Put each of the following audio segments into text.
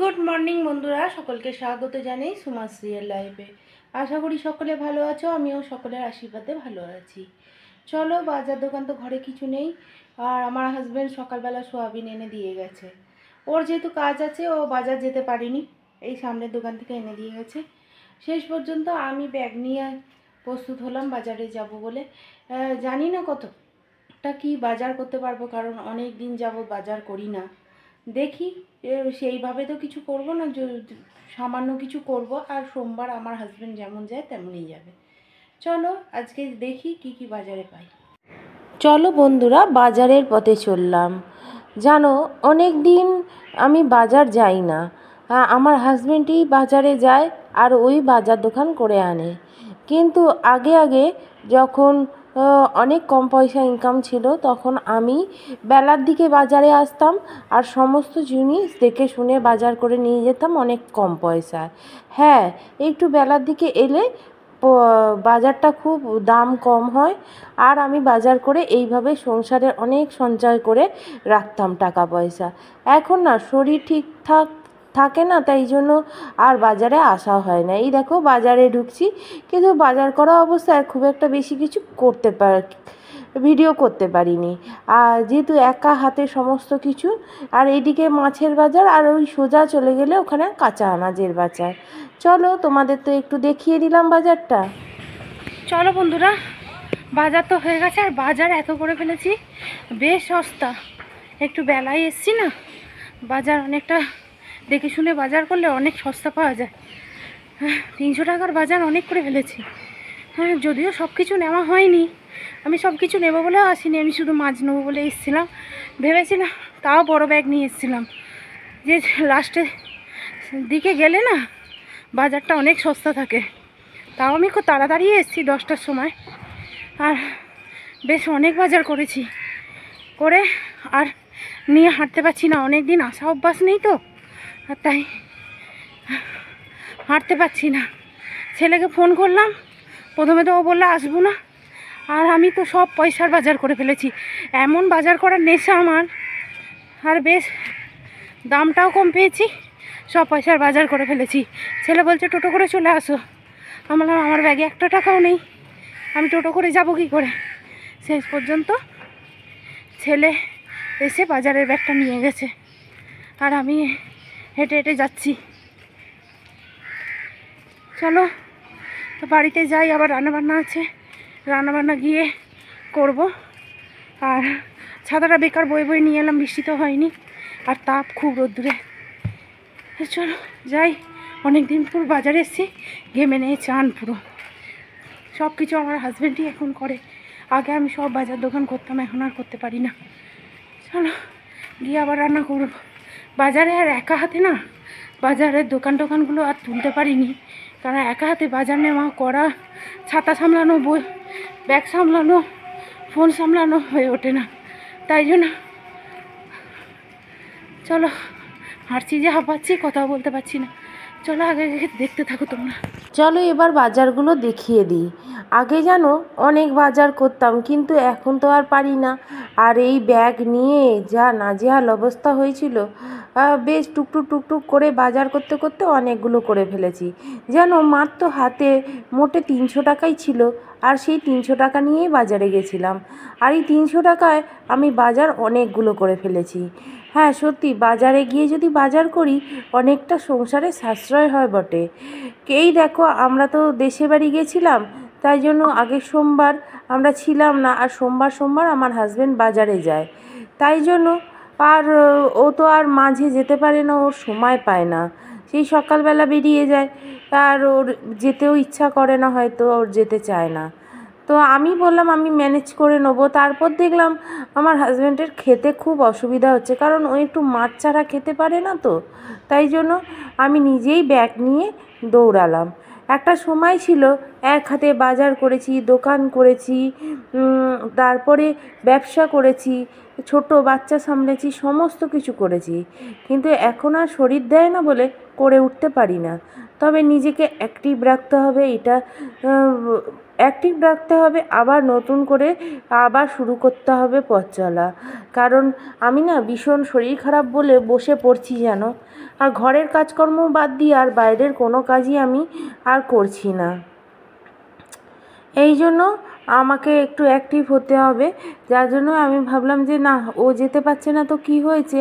Good morning বন্ধুরা, সকলকে স্বাগত জানাই সুমাশ্রীর লাইভে। আশা করি সকলে ভালো আছো, আমিও সকলের আশীর্বাদে ভালো আছি। চলো, বাজার দোকান তো ঘরে কিছু নেই, আর আমার হাজব্যান্ড সকালবেলা সোয়াবিন এনে দিয়ে গেছে। ওর যেহেতু কাজ আছে, ও বাজার যেতে পারেনি, এই সামনের দোকান থেকে এনে দিয়ে গেছে। শেষ পর্যন্ত আমি ব্যাগ নিয়ে প্রস্তুত হলাম বাজারে যাব বলে। জানি না কতটা কি বাজার করতে পারবো, কারণ অনেক দিন যাবত বাজার করি না। দেখি, সেইভাবে তো কিছু করব না, সামান্য কিছু করব। আর সোমবার আমার হাজব্যান্ড যেমন যায় তেমনই যাবে। চলো আজকে দেখি কি কি বাজারে পাই। চলো বন্ধুরা, বাজারের পথে চললাম। জানো, অনেক দিন আমি বাজার যাই না। আমার হাজব্যান্ডই বাজারে যায় আর ওই বাজার দোকান করে আনে। কিন্তু আগে যখন অনেক কম পয়সা ইনকাম ছিল, তখন আমি বেলার দিকে বাজারে আসতাম আর সমস্ত জিনিস দেখে শুনে বাজার করে নিয়ে যেতাম অনেক কম পয়সায়। হ্যাঁ, একটু বেলার দিকে এলে বাজারটা খুব দাম কম হয়, আর আমি বাজার করে এইভাবে সংসারের অনেক সঞ্চয় করে রাখতাম টাকা পয়সা। এখন না, শরীর ঠিকঠাক থাকে না, তাই জন্য আর বাজারে আসা হয় না। এই দেখো, বাজারে ঢুকছি, কিন্তু বাজার করা অবস্থায় খুব একটা বেশি কিছু ভিডিও করতে পারিনি, আর যেহেতু একা হাতে সমস্ত কিছু। আর এইদিকে মাছের বাজার, আর ওই সোজা চলে গেলে ওখানে কাঁচা আনাজের বাজার। চলো, তোমাদের তো একটু দেখিয়ে দিলাম বাজারটা। চলো বন্ধুরা, বাজার তো হয়ে গেছে, আর বাজার এত করে ফেলেছি, বেশ সস্তা। একটু বেলায় এসছি না, বাজার অনেকটা দেখে শুনে বাজার করলে অনেক সস্তা পাওয়া যায়। 300 টাকার বাজার অনেক করে ফেলেছি। হ্যাঁ, যদিও সব কিছু নেওয়া হয়নি, আমি সব কিছু নেবো বলেও আসিনি, আমি শুধু মাছ নেবো বলে এসেছিলাম। ভেবেছিলাম, তাও বড় ব্যাগ নিয়ে এসেছিলাম, যে লাস্টের দিকে গেলে না বাজারটা অনেক সস্তা থাকে। তাও আমি খুব তাড়াতাড়ি এসেছি 10টার সময়, আর বেশ অনেক বাজার করেছি। করে আর নিয়ে হাঁটতে পারছি না, অনেক দিন আসা অভ্যাস নেই তো, আর তাই হাঁটতে পারছি না। ছেলেকে ফোন করলাম, প্রথমে তো ও বললো আসবো না, আর আমি তো সব পয়সার বাজার করে ফেলেছি। এমন বাজার করার নেশা আমার, আর বেশ দামটাও কম পেয়েছি, সব পয়সার বাজার করে ফেলেছি। ছেলে বলছে টোটো করে চলে আসো। আমার ব্যাগে 1 টাকাও নেই, আমি টোটো করে যাব কি করে? শেষ পর্যন্ত ছেলে এসে বাজারের ব্যাগটা নিয়ে গেছে, আর আমি হেঁটে হেঁটে যাচ্ছি। চলো তো বাড়িতে যাই, আবার রান্নাবান্না আছে, রান্নাবান্না গিয়ে করব। আর ছাতাটা বেকার বয়ে নিয়ে এলাম, বৃষ্টি তো হয়নি, আর তাপ খুব রোদ্দুরে। চলো যাই, অনেক দিন পুরো বাজারে এসেছি, ঘেমে নেই চান পুরো। সব কিছু আমার হাজব্যান্ডই এখন করে, আগে আমি সব বাজার দোকান করতাম, এখন আর করতে পারি না। চলো গিয়ে আবার রান্না করব। বাজারে আর একা হাতে না, বাজারের দোকানগুলো আর তুলতে পারিনি, কারণ একা হাতে বাজার নেওয়া করা, ছাতা সামলানো, ব্যাগ সামলানো, ফোন সামলানো হয়ে ওঠে না, তাই জন্য চলো হাঁটছি যে হাঁপাচ্ছি, কথাও বলতে পারছি না। চলো আগে দেখতে থাকো তোমরা। চলো এবার বাজারগুলো দেখিয়ে দিই। আগে জানো অনেক বাজার করতাম, কিন্তু এখন তো আর পারি না। আর এই ব্যাগ নিয়ে যা নাজেহাল অবস্থা হয়েছিল, বেশ টুকটুক করে বাজার করতে করতে অনেকগুলো করে ফেলেছি। যেন মাত্র হাতে মোটে 300 টাকাই ছিল, আর সেই 300 টাকা নিয়েই বাজারে গেছিলাম, আর এই 300 টাকায় আমি বাজার অনেকগুলো করে ফেলেছি। হ্যাঁ সত্যি, বাজারে গিয়ে যদি বাজার করি অনেকটা সংসারে সাশ্রয় হয় বটে। এই দেখো, আমরা তো দেশের বাড়ি গেছিলাম, তাই জন্য আগের সোমবার আমরা ছিলাম না, আর সোমবার আমার হাজব্যান্ড বাজারে যায়, তাই জন্য আর ও তো আর মাঝে যেতে পারে না, ওর সময় পায় না, সেই সকালবেলা বেরিয়ে যায়, আর ওর যেতেও ইচ্ছা করে না, হয়তো ওর যেতে চায় না। তো আমি বললাম আমি ম্যানেজ করে নেবো। তারপর দেখলাম আমার হাজব্যান্ডের খেতে খুব অসুবিধা হচ্ছে, কারণ ও একটু মাছ ছাড়া খেতে পারে না, তো তাই জন্য আমি নিজেই ব্যাগ নিয়ে দৌড়ালাম। একটা সময় ছিল এক হাতে বাজার করেছি, দোকান করেছি, তারপরে ব্যবসা করেছি, ছোট বাচ্চা সামলেছি, সমস্ত কিছু করেছি, কিন্তু এখন আর শরীর দেয় না বলে করে উঠতে পারি না। তবে নিজেকে অ্যাক্টিভ রাখতে হবে, এটা অ্যাক্টিভ রাখতে হবে, আবার নতুন করে আবার শুরু করতে হবে পথ চলা। কারণ আমি না ভীষণ শরীর খারাপ বলে বসে পড়ছি যেন, আর ঘরের কাজকর্ম বাদ দিয়ে আর বাইরের কোনো কাজই আমি আর করছি না। এই জন্য আমাকে একটু অ্যাক্টিভ হতে হবে, যার জন্য আমি ভাবলাম যে না, ও যেতে পারছে না তো কি হয়েছে,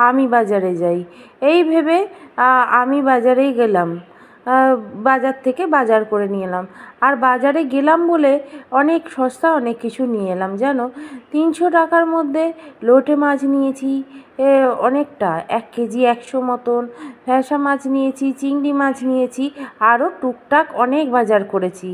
আমি বাজারে যাই। এই ভেবে আমি বাজারেই গেলাম, বাজার থেকে বাজার করে নিয়ে এলাম। আর বাজারে গেলাম বলে অনেক সস্তা অনেক কিছু নিয়ে এলাম জানো। 300 টাকার মধ্যে লোটে মাছ নিয়েছি অনেকটা, 1 কেজি 100 মতন, ফ্যাসা মাছ নিয়েছি, চিংড়ি মাছ নিয়েছি, আরও টুকটাক অনেক বাজার করেছি।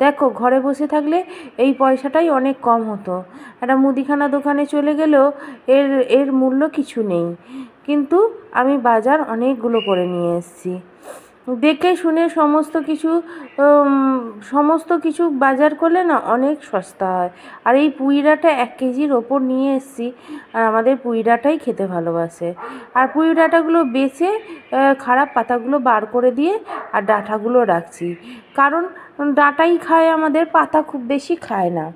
দেখো ঘরে বসে থাকলে এই পয়সাটাই অনেক কম হতো, একটা মুদিখানা দোকানে চলে গেলেও এর এর মূল্য কিছু নেই, কিন্তু আমি বাজার অনেকগুলো করে নিয়ে এসেছি। দেখে শুনে সমস্ত কিছু বাজার করলে না অনেক সস্তা হয়। আর এই পুঁইডাঁটা 1 কেজির ওপর নিয়ে এসেছি, আর আমাদের পুঁইডাঁটাই খেতে ভালোবাসে। আর পুঁইডাঁটাগুলো বেছে খারাপ পাতাগুলো বার করে দিয়ে আর ডাঁটাগুলো রাখছি, কারণ ডাঁটাই খায় আমাদের, পাতা খুব বেশি খায় না।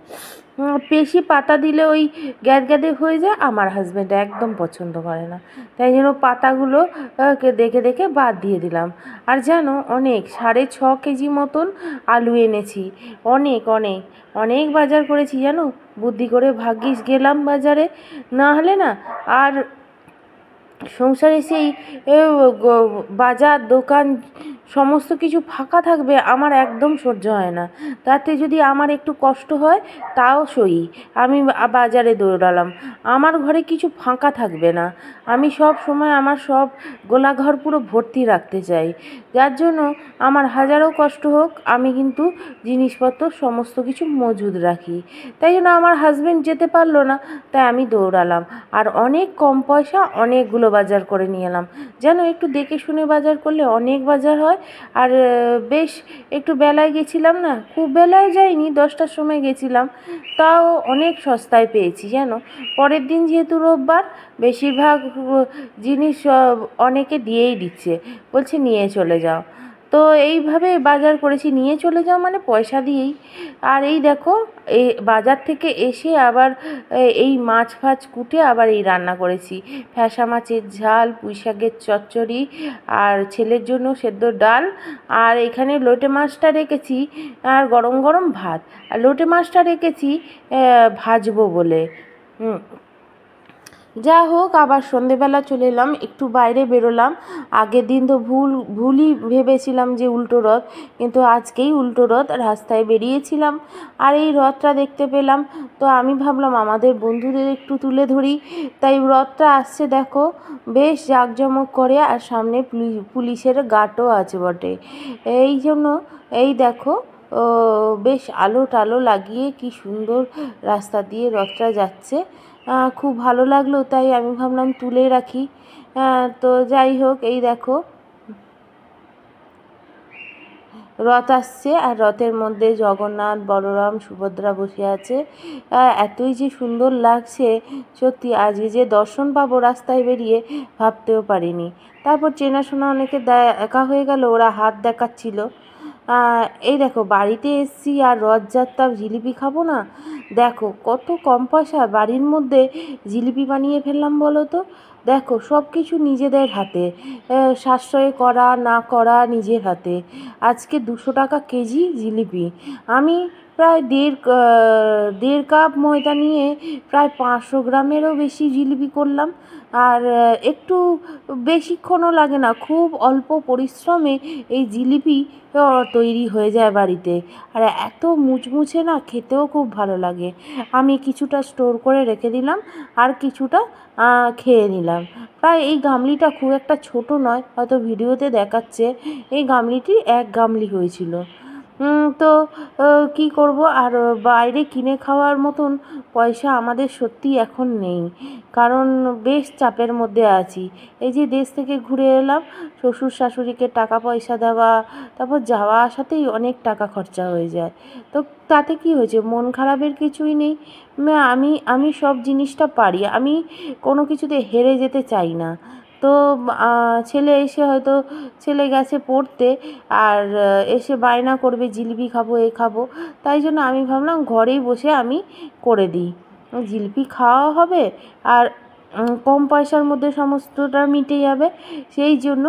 বেশি পাতা দিলে ওই গ্যাদগ্যাদে হয়ে যায়, আমার হাজব্যান্ড একদম পছন্দ করে না, তাই জন্য পাতাগুলো দেখে দেখে বাদ দিয়ে দিলাম। আর জানো অনেক 6.5 কেজি মতন আলু এনেছি, অনেক অনেক অনেক বাজার করেছি জানো, বুদ্ধি করে ভাগ্যিস গেলাম বাজারে, না হলে না আর সংসারে সেই বাজার দোকান সমস্ত কিছু ফাঁকা থাকবে আমার একদম সহ্য হয় না। তাতে যদি আমার একটু কষ্ট হয় তাও সই, আমি বাজারে দৌড়ালাম, আমার ঘরে কিছু ফাঁকা থাকবে না, আমি সব সময় আমার সব গোলাঘর পুরো ভর্তি রাখতে চাই, যার জন্য আমার হাজারো কষ্ট হোক আমি কিন্তু জিনিসপত্র সমস্ত কিছু মজুদ রাখি। তাই জন্য আমার হাজব্যান্ড যেতে পারলো না, তাই আমি দৌড়ালাম, আর অনেক কম পয়সা অনেকগুলো বাজার করে নিয়ে এলাম। যেন একটু দেখে শুনে বাজার করলে অনেক বাজার হয়। আর বেশ একটু বেলায় গেছিলাম না, খুব বেলায় যাইনি, 10টার সময় গেছিলাম, তাও অনেক সস্তায় পেয়েছি জানো। পরের দিন যেহেতু রোববার, বেশিরভাগ জিনিস অনেকে দিয়েই দিচ্ছে, বলছে নিয়ে চলে যাও। তো এইভাবে বাজার করেছি, নিয়ে চলে যাও মানে পয়সা দিয়েই। আর এই দেখো এই বাজার থেকে এসে আবার এই মাছ ফাছ কুটে আবার এই রান্না করেছি, ফ্যাসা মাছের ঝাল, পুঁই শাকের চচ্চড়ি, আর ছেলের জন্য সেদ্ধ ডাল, আর এখানে লোটে মাছটা রেখেছি, আর গরম গরম ভাত, আর লোটে মাছটা রেখেছি ভাজবো বলে। যা হোক, আবার সন্ধেবেলা চলে এলাম, একটু বাইরে বেরোলাম। আগের দিন তো ভুলই ভেবেছিলাম যে উল্টো রথ, কিন্তু আজকেই উল্টো রথ, রাস্তায় বেরিয়েছিলাম আর এই রথটা দেখতে পেলাম, তো আমি ভাবলাম আমাদের বন্ধুদের একটু তুলে ধরি। তাই রথটা আসছে দেখো, বেশ জাঁকজমক করে, আর সামনে পুলিশের গার্ডও আছে বটে। এই জন্য এই দেখো বেশ আলো টালো লাগিয়ে কি সুন্দর রাস্তা দিয়ে রথটা যাচ্ছে, খুব ভালো লাগলো, তাই আমি ভাবলাম তুলে রাখি। তো যাই হোক, এই দেখো রথ আসছে, আর রথের মধ্যে জগন্নাথ, বলরাম, সুভদ্রা বসে আছে, এতই যে সুন্দর লাগছে সত্যি, আজকে যে দর্শন পাবো রাস্তায় বেরিয়ে ভাবতেও পারিনি। তারপর চেনাশোনা অনেকে দেখা হয়ে গেল, ওরা হাত দেখাচ্ছিল। এই দেখো বাড়িতে এসছি আর রথযাত্রা জিলিপি খাবো না, দেখো কত কম পয়সা বাড়ির মধ্যে জিলিপি বানিয়ে ফেললাম বলো তো। দেখো সব কিছু নিজেদের হাতে, সাশ্রয় করা না করা নিজের হাতে। আজকে 200 টাকা কেজি জিলিপি, আমি প্রায় দেড় কাপ ময়দা নিয়ে প্রায় 500 গ্রামেরও বেশি জিলিপি করলাম। আর একটু বেশিক্ষণও লাগে না, খুব অল্প পরিশ্রমে এই জিলিপি তৈরি হয়ে যায় বাড়িতে, আর এত মুচমুচে না, খেতেও খুব ভালো লাগে। আমি কিছুটা স্টোর করে রেখে দিলাম, আর কিছুটা খেয়ে নিলাম। প্রায় এই গামলিটা খুব একটা ছোট নয়, হয়তো ভিডিওতে দেখাচ্ছে, এই গামলিটি 1 গামলি হয়েছিল। তো কী করব, আর বাইরে কিনে খাওয়ার মতন পয়সা আমাদের সত্যি এখন নেই, কারণ বেশ চাপের মধ্যে আছি। এই যে দেশ থেকে ঘুরে এলাম, শ্বশুর শাশুড়িকে টাকা পয়সা দেওয়া, তারপর যাওয়া আসাতেই অনেক টাকা খরচা হয়ে যায়। তো তাতে কি হয়েছে, মন খারাপের কিছুই নেই। আমি সব জিনিসটা পারি, আমি কোনো কিছুতে হেরে যেতে চাই না, তো ছেলে এসে হয়তো ছেলে গেছে পড়তে, আর এসে বায়না করবে জিলিপি খাবো এ খাবো, তাই জন্য আমি ভাবলাম ঘরেই বসে আমি করে দিই, জিলিপি খাওয়া হবে আর কম পয়সার মধ্যে সমস্তটা মিটে যাবে। সেই জন্য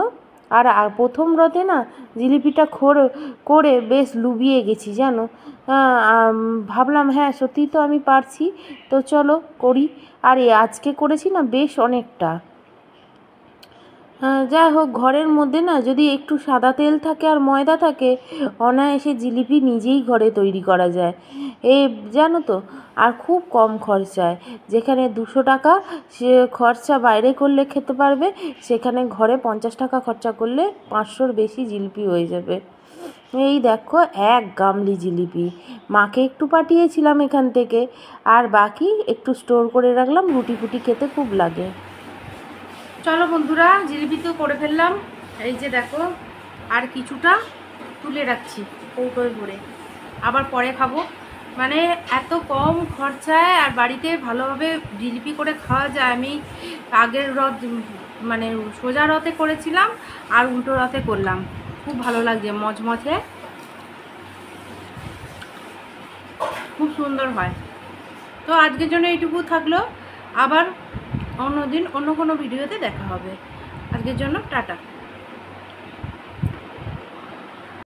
আর প্রথম রথে না জিলিপিটা করে বেশ লুবিয়ে গেছি জানো। ভাবলাম হ্যাঁ সত্যিই তো আমি পারছি, তো চলো করি। আর আজকে করেছি না বেশ অনেকটা। যাই হোক, ঘরের মধ্যে না যদি একটু সাদা তেল থাকে আর ময়দা থাকে, অনায়াসে জিলিপি নিজেই ঘরে তৈরি করা যায় জানো তো। আর খুব কম খরচায়, যেখানে 200 টাকা সে খরচা বাইরে করলে খেতে পারবে, সেখানে ঘরে 50 টাকা খরচা করলে 500-র বেশি জিলিপি হয়ে যাবে। এই দেখো 1 গামলি জিলিপি, মাকে একটু পাঠিয়েছিলাম এখান থেকে, আর বাকি একটু স্টোর করে রাখলাম, রুটি ফুটি খেতে খুব লাগে। চলো বন্ধুরা, জিলিপি তো করে ফেললাম, এই যে দেখো আর কিছুটা তুলে রাখছি কৌটোয় ভরে, আবার পরে খাবো। মানে এত কম খরচায় আর বাড়িতে ভালোভাবে জিলিপি করে খাওয়া যায়। আমি আগের রথ মানে সোজা রথে করেছিলাম আর উল্টো রথে করলাম, খুব ভালো লাগছে, মচমচে খুব সুন্দর হয়। তো আজকের জন্য এইটুকু থাকলো, আবার অন্য দিন অন্য কোনো ভিডিওতে দেখা হবে। আজকের জন্য টাটা।